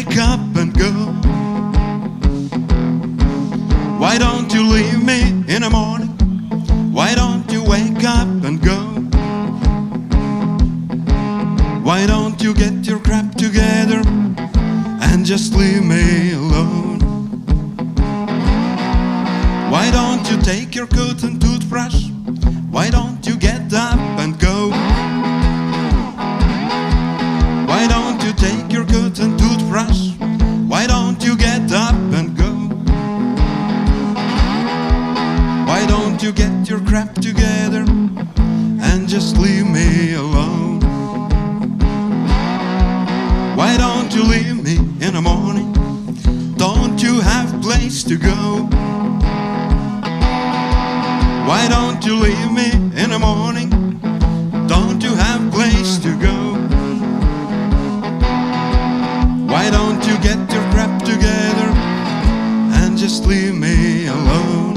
wake up and go? Why don't you leave me in the morning? Why don't you wake up and go? Why don't you get your crap together and just leave me alone? Why don't you take your coat and toothbrush? Why don't you get up and go? Why don't you take your coat and toothbrush? Why don't you get up and go? Why don't you get your crap together and just leave me alone? Why don't you leave me in the morning? Don't you have a place to go? Why don't you leave me in the morning? Don't you have a place to go? Why don't you get your crap together and just leave me alone?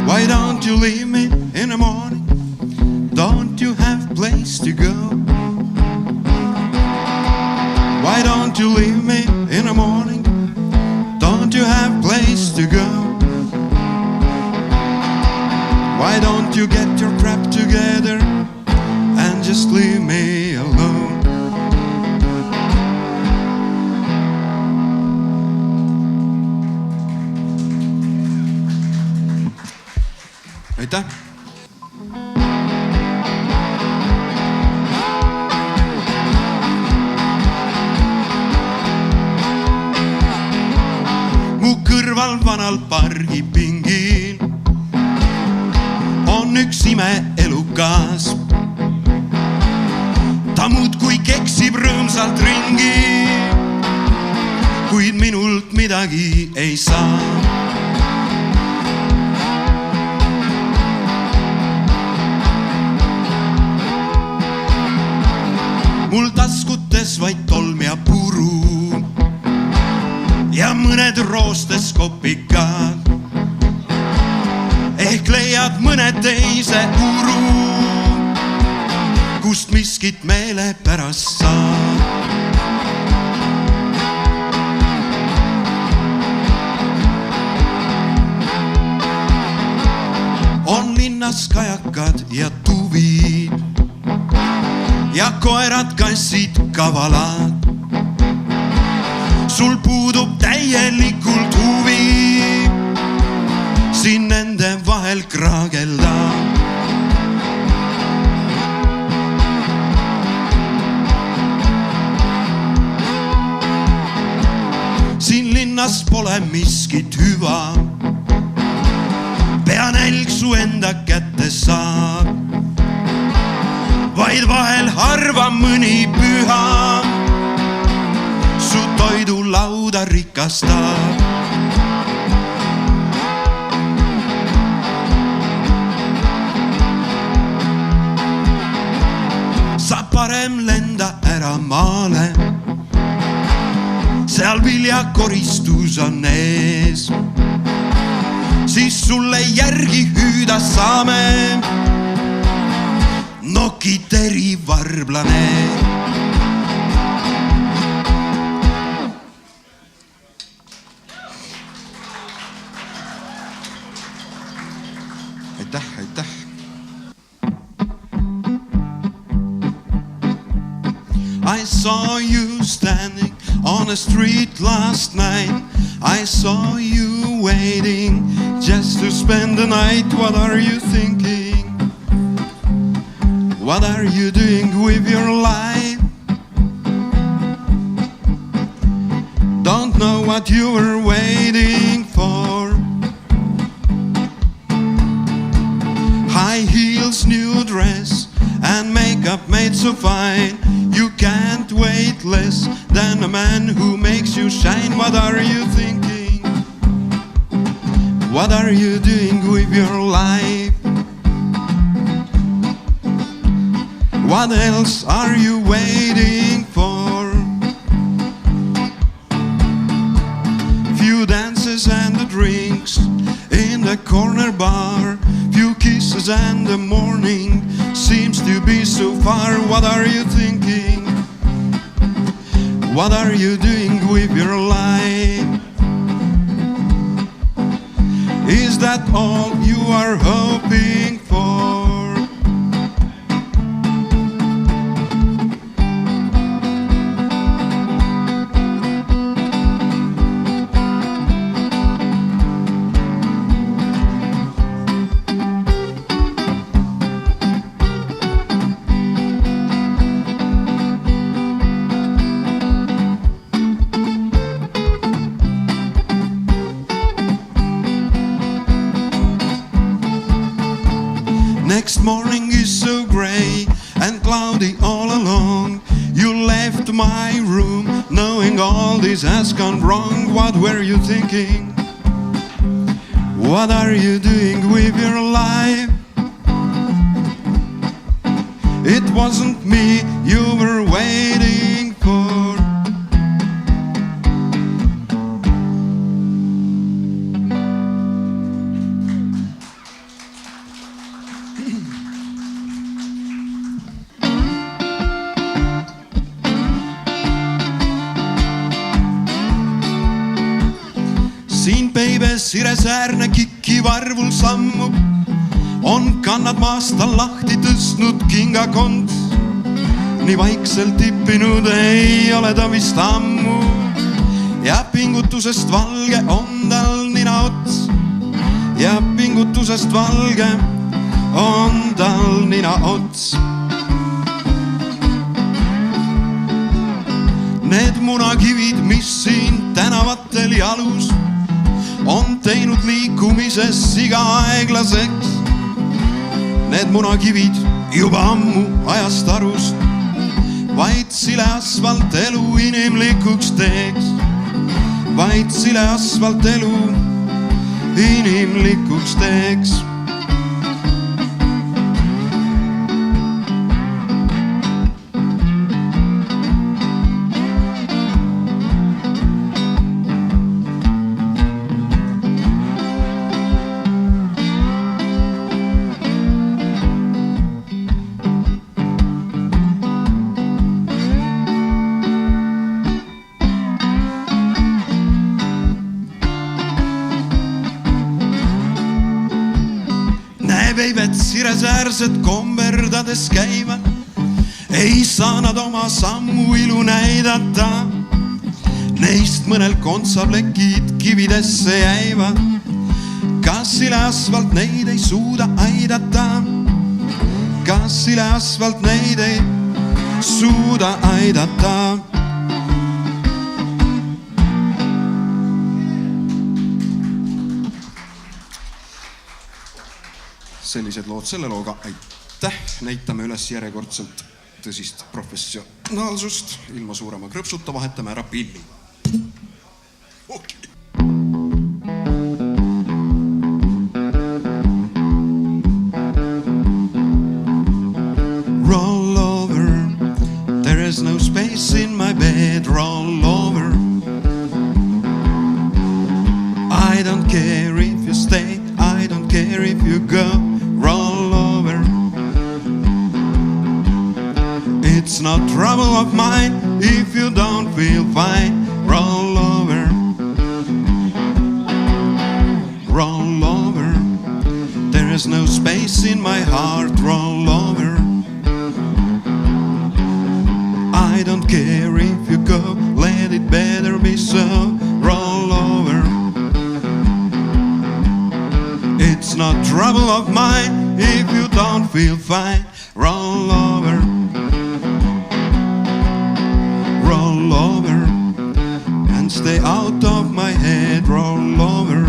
Why don't you leave me in the morning? Don't you have a place to go? Why don't you leave me in the morning? Don't you have a place to go? Why don't you get your crap together and just leave me alone? Aitäh! Mu kõrval vanal pargipingil on üks imeelukas. Ta muudkui keksib rõõmsalt ringi, kuid minult midagi ei saa. Mul taskutes vaid tolm ja puru ja mõned roostes kopikad. Ehk leiad mõne teise uru, kust miskit meele pärast saab. On linnas kajakad ja tuvid ja koerad, kassid, kavalad. Sul puudub täielikult huvi siin nende vahel kraagelda. Siin linnas pole miskit hüva, pea nälg su enda kätte saab. Vaid vahel harva mõni püha su toidulauda rikastab. Sa parem lenda ära maale, seal viljakoristus on ees. Siis sulle järgi hüüda saame nokiteri varblane. Aitäh, aitäh. I saw you standing on the street last night. I saw you waiting just to spend the night. What are you thinking? What are you doing with your life? Don't know what you were waiting for. High heels, new dress, and makeup made so fine. You can't wait less than a man who makes you shine. What are you thinking? What are you doing with your life? What else are you waiting for? Few dances and the drinks in the corner bar, few kisses and the morning seems to be so far. What are you thinking? What are you doing with your life? Is that all you are hoping for? Next morning is so grey and cloudy all along. You left my room knowing all this has gone wrong. What were you thinking? What are you doing with your life? It wasn't me you were waiting for. Siin peibes siresäärne kikivarvul sammub, on kannad maasta lahti tõstnud kingakond. Nii vaikselt tippinud ei ole ta vist ammu ja pingutusest valge on tal nina ots. Ja pingutusest valge on tal nina ots. Need munakivid, mis siin tänavatel jalus, on teinud liikumises iga aeglaseks. Need munakivid juba ammu ajast arust vaid sile asfalt elu inimlikuks teeks. Vaid sile asfalt elu inimlikuks teeks. Peibed siresäärsed komberdades käivad, ei saa nad oma sammu ilu näidata. Neist mõnel kontsaplekid kividesse jäivad, kas sile asfalt neid ei suuda aidata? Kas sile asfalt neid ei suuda aidata? Sellised lood selle looga. Aitäh, näitame üles järjekordselt tõsist professionaalsust. Ilma suurema krõpsuta vahetame ära pilli. Okay. Roll over, there is no space in my bed. Roll over, I don't care if you stay, I don't care if you go. Roll over, it's not trouble of mine if you don't feel fine. Roll over, roll over, there is no space in my heart. Roll over, I don't care if you go, let it better be so. Roll over, it's not trouble of mine if you don't feel fine. Roll over, roll over, and stay out of my head. Roll over,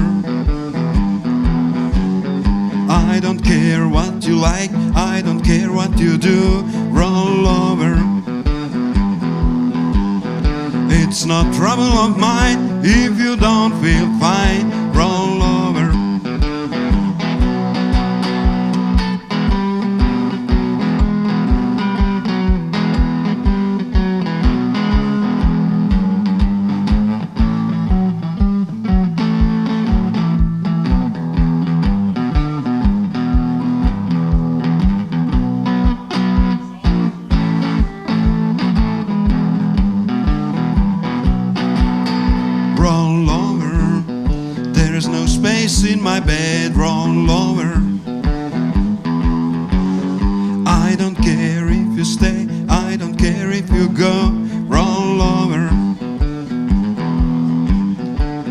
I don't care what you like, I don't care what you do. Roll over, it's not trouble of mine if you don't feel fine. Roll over, space in my bed, roll over. I don't care if you stay, I don't care if you go, roll over.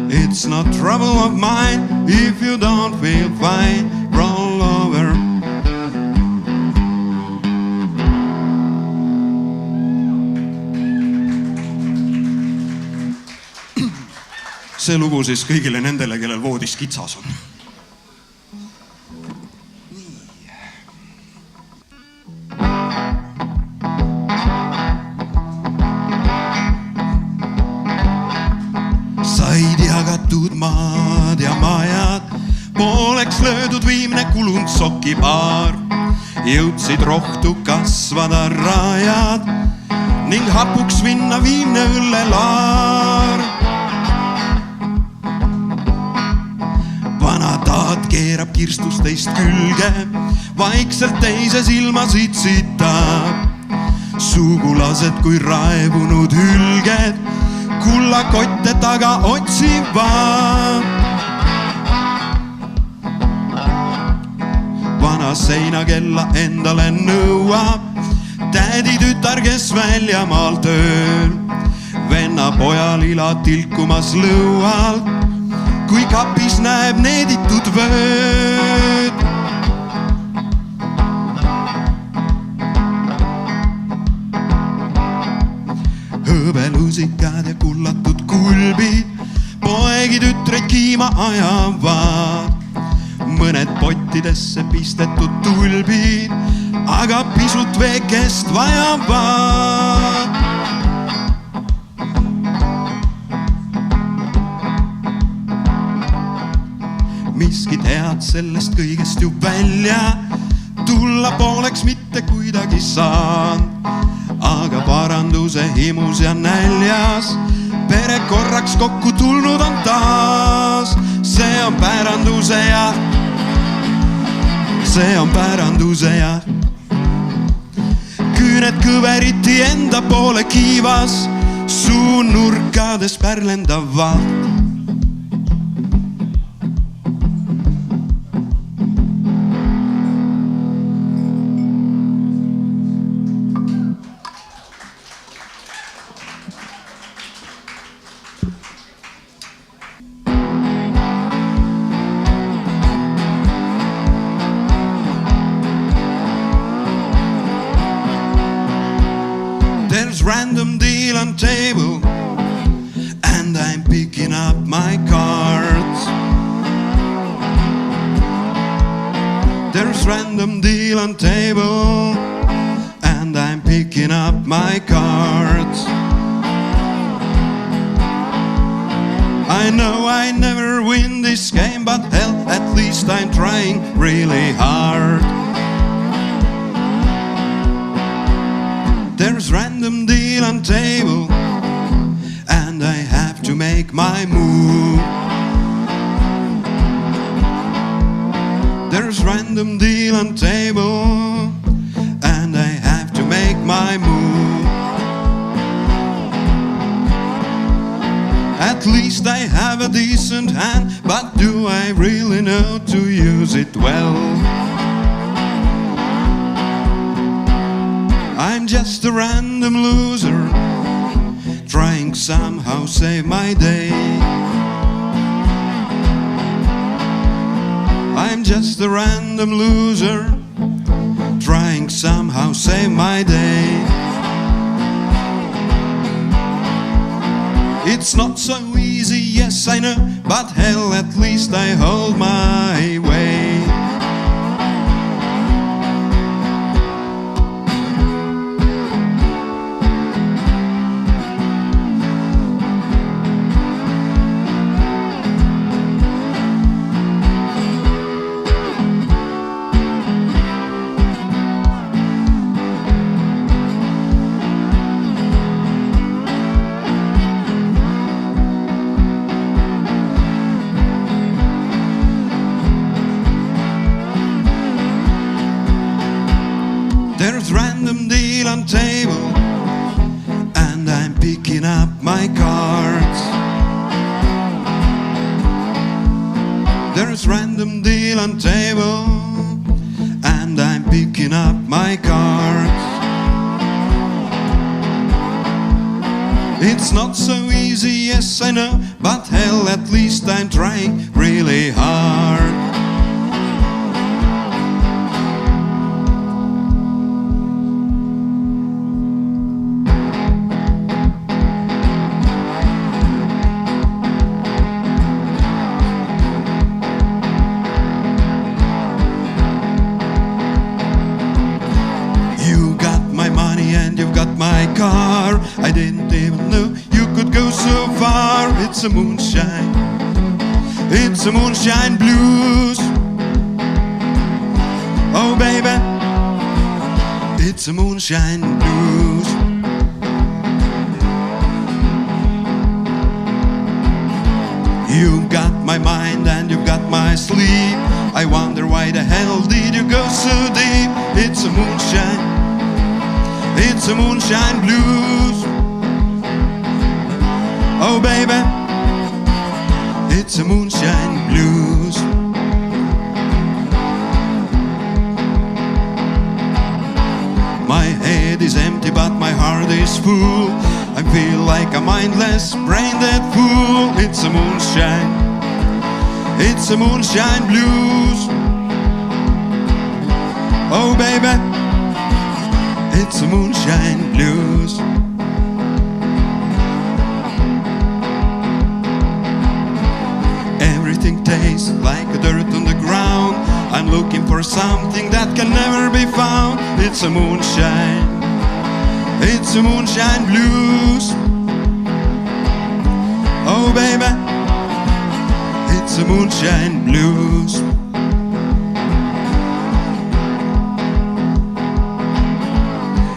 It's not trouble of mine if you don't feel fine, roll over. See lugu siis kõigile nendele, kellel voodis kitsas on. Said jagatud maad ja majad, pooleks löödud viimne kulunud sokipaar. Jõudsid rohtu kasvada rajad ning hapuks minna viimne õllelaar. Vana taat keerab kirstus teist külge, vaikselt teise silma sitsitab. Sugulased kui raevunud hülged, kullakotte taga otsivad. Vana seinakella endale nõuab tädi tütar, kes väljamaal tööl. Venna pojal ila tilkumas lõualt, kui kapis näeb needitud vööd. Hõbelusikad ja kullatud kulbid poegi tütreid kiima ajavad. Mõned pottidesse pistetud tulbid, aga pisut veekest vajavad. Miskit head sellest kõigest ju välja tulla pooleks mitte kuidagi saan. Aga paranduse himus ja näljas pere korraks kokku tulnud on taas. See on päranduse ja, see on päranduse ja. Küüned kõveriti enda poole kiivas, suu nurkades pärlendavad. There's random deal on table and I'm picking up my cards. There's random deal on table and I'm picking up my cards. I know I never win this game, but hell, at least I'm trying really hard. There's random deal on table and I have to make my move. There's random deal on table and I have to make my move. At least I have a decent hand, but do I really know to use it well? I'm just a random loser, trying somehow save my day. I'm just a random loser, trying somehow save my day. It's not so easy, yes I know, but hell, at least I hold my way. There's random deal on table and I'm picking up my cards. There's random deal on table, and I'm picking up my cards. It's not so easy, yes I know, but hell, at least I'm trying really hard. You got my money and you've got my car. I didn't even know you could go so far. It's a moonshine, it's a moonshine blues. Oh baby, it's a moonshine blues. You've got my mind and you've got my sleep. I wonder why the hell did you go so deep. It's a moonshine, it's a moonshine blues. Oh baby, it's a moonshine blues. My head is empty but my heart is full. I feel like a mindless, brain-dead fool. It's a moonshine, it's a moonshine blues. Oh baby, it's a moonshine blues. Everything tastes like dirt on the ground. I'm looking for something that can never be found. It's a moonshine, it's a moonshine blues. Oh baby, it's a moonshine blues.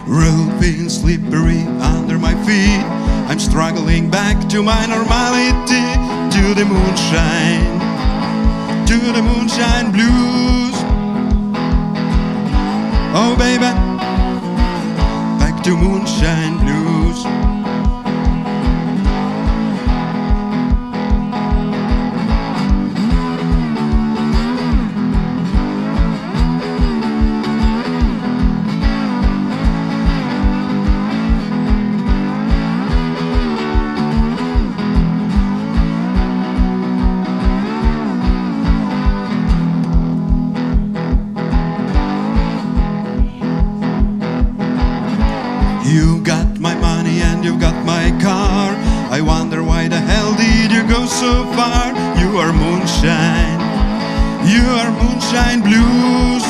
Road feels slippery under my feet. I'm struggling back to my normality. To the moonshine, to the moonshine blues. Oh baby, back to moonshine blues. You got my money and you've got my car. I wonder why the hell did you go so far. You are moonshine, you are moonshine blues.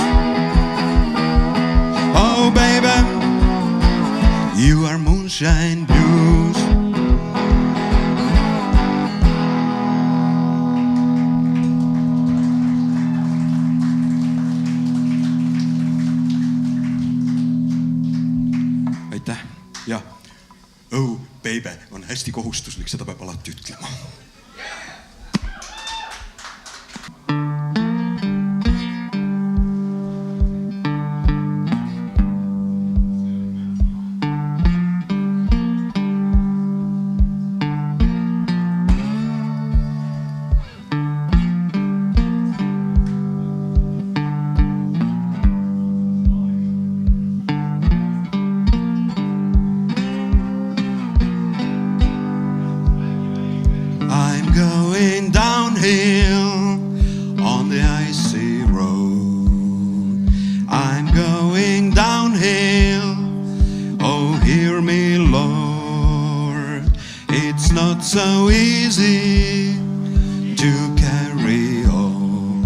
Oh baby, you are moonshine blues. Aitäh ja oh baby on hästi kohustuslik, seda peab alati ütlema. I'm going downhill on the icy road. I'm going downhill, oh hear me Lord. It's not so easy to carry on.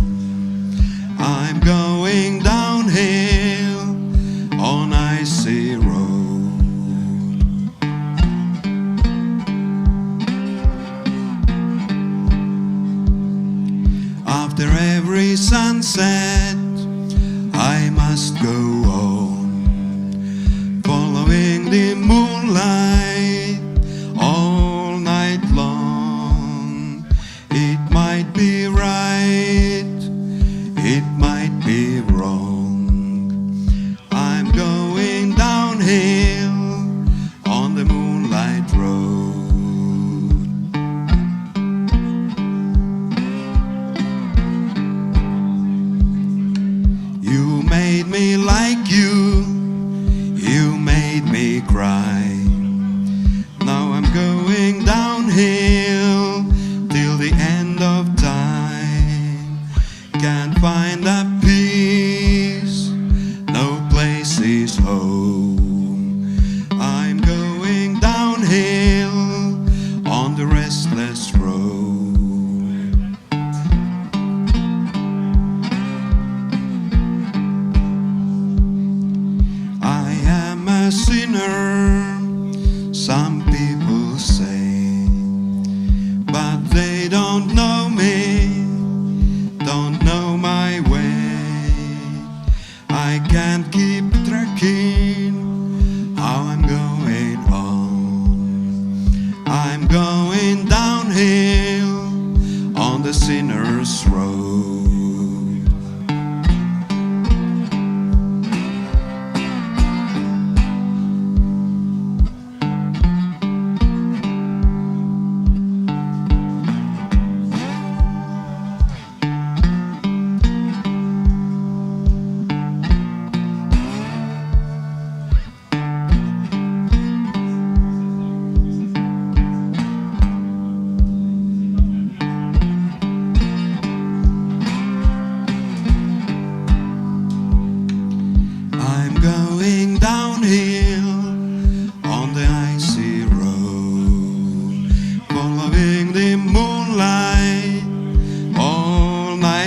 I'm going downhill on icy road. After every sunset, I must go on, following the moonlight all night long. It might be right, it might be wrong. I'm going downhill on the moonlight road.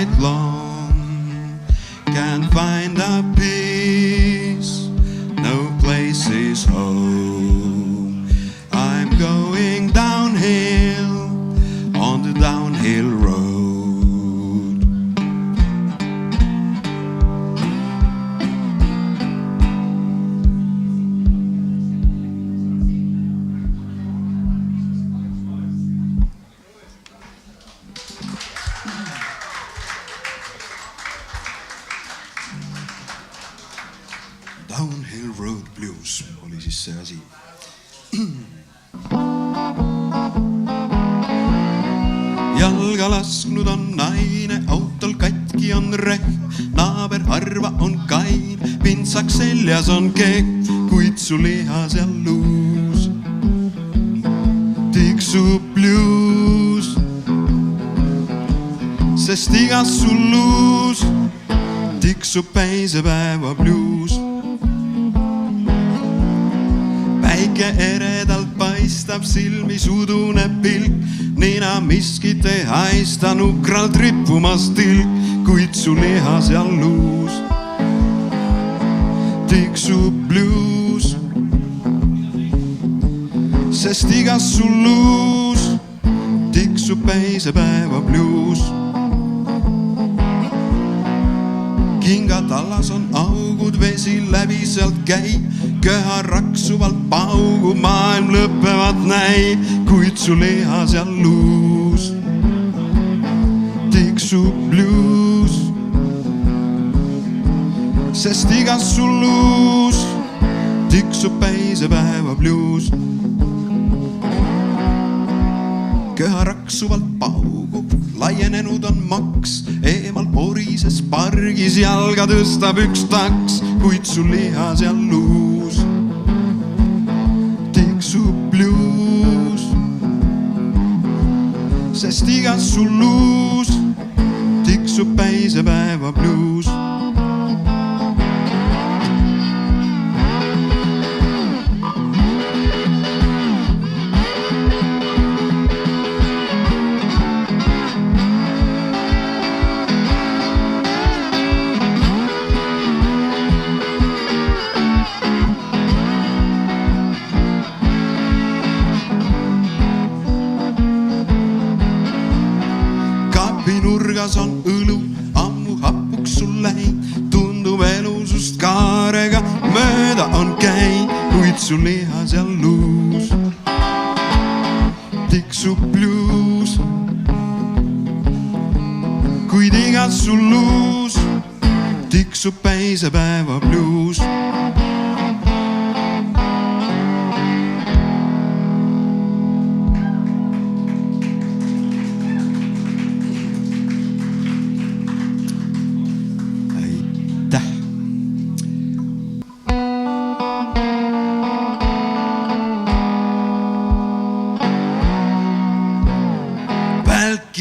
night long. Can't find a peace, no place is home. I'm going downhill on the downhill road. Downhill Road Blues oli siis see asi. Jalga lasknud on naine, autol katki on rehm, naaber harva on kain, pintsaks seljas on keht, kuid su lihas ja luus tiksub blues, sest igas sul luus tiksub päisepäeva bluus. Päike eredalt paistab, silmis udune pilk, nina miskit ei haista, nukralt rippumas tilk, kuid su lihas ja luus tiksub bluus, sest igas sul luus tiksub päisepäeva bluus. Kingad allas on augud, vesi läbi sealt käib, köha raksuvalt paugu, maailm lõppevat näib, kuid su lihas ja luus tiksub bluus, sest igas sul luus tiksub päisepäeva bluus. Köha raksuvalt paugub, laienenud on maks, eemal porises pargis jalga tõstab üks taks, kuid su lihas ja luus tiksub bluus, sest igas sul luus tiksub päisepäeva bluus. Nurgas on õlu, ammu hapuks sul läin, tundub elu sust kaarega mööda on käin, kuid su lihas ja luus tiksub bluus, kuid igas sul luus tiksub päisepäeva bluus.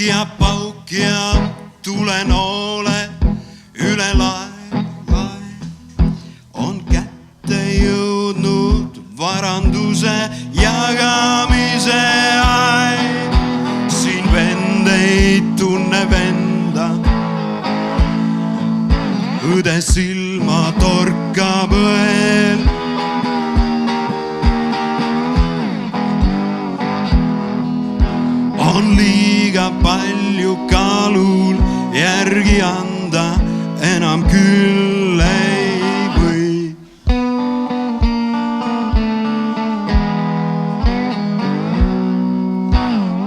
Ja pauk ja tulenoole üle lae on kätte jõudnud varanduse jagamise aeg. Siin vend ei tunne venda, õde silma torkab õel. On liiga palju kaalul, järgi anda enam küll ei või.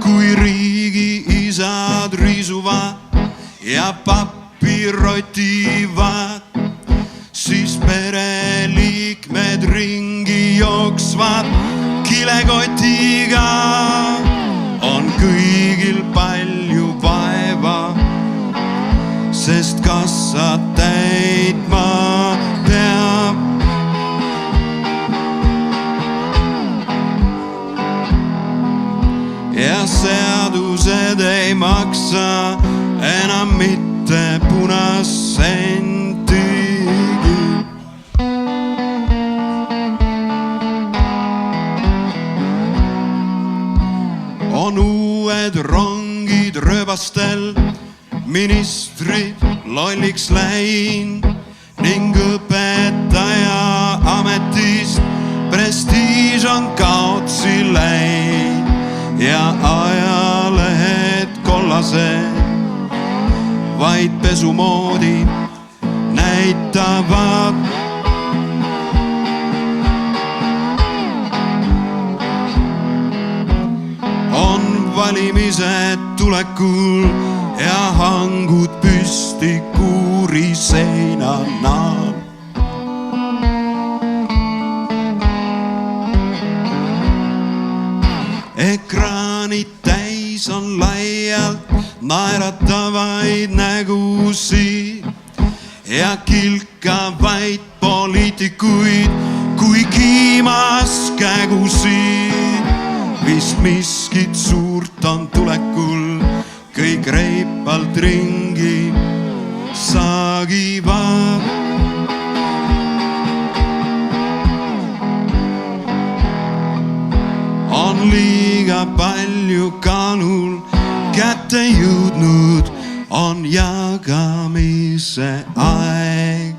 Kui riigi isad risuvad ja pappi rotivad, siis pereliikmed ringi jooksvad kilekotiga. On kõigil palju vaeva, sest kassad täitma peab. Ja seadused ei maksa enam mitte punast sentigi. On uued rongid rööbastel, ministrid lolliks läinud ning õpetaja ametist prestiiž on kaotsi läinud ja ajalehed kollased vaid pesumoodi näitavad. On valimised tulekul ja hangud püsti kuuri seinanal. Ekraanid täis on laialt naeratavaid nägusid ja kilkavaid poliitikuid kui kiimas kägusid. Vist miskit suurt on tulekul, kõik reipalt ringi saagivad. On liiga palju kaalul kätte jõudnud, on jagamise aeg.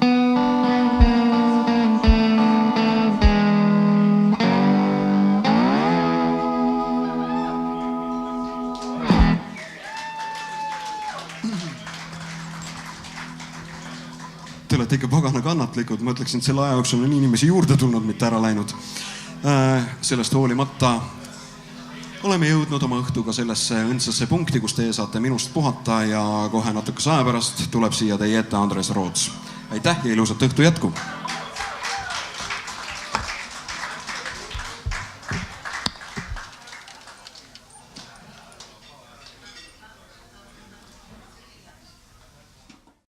Te olete ikka pagana kannatlikud, ma ütleksin, et selle aja jooksul on inimesi juurde tulnud, mitte ära läinud. Sellest hoolimata oleme jõudnud oma õhtuga sellesse õndsasse punkti, kus teie saate minust puhata ja kohe natukese aja pärast tuleb siia teie ette Andres Roots. Aitäh ja ilusat õhtu jätku!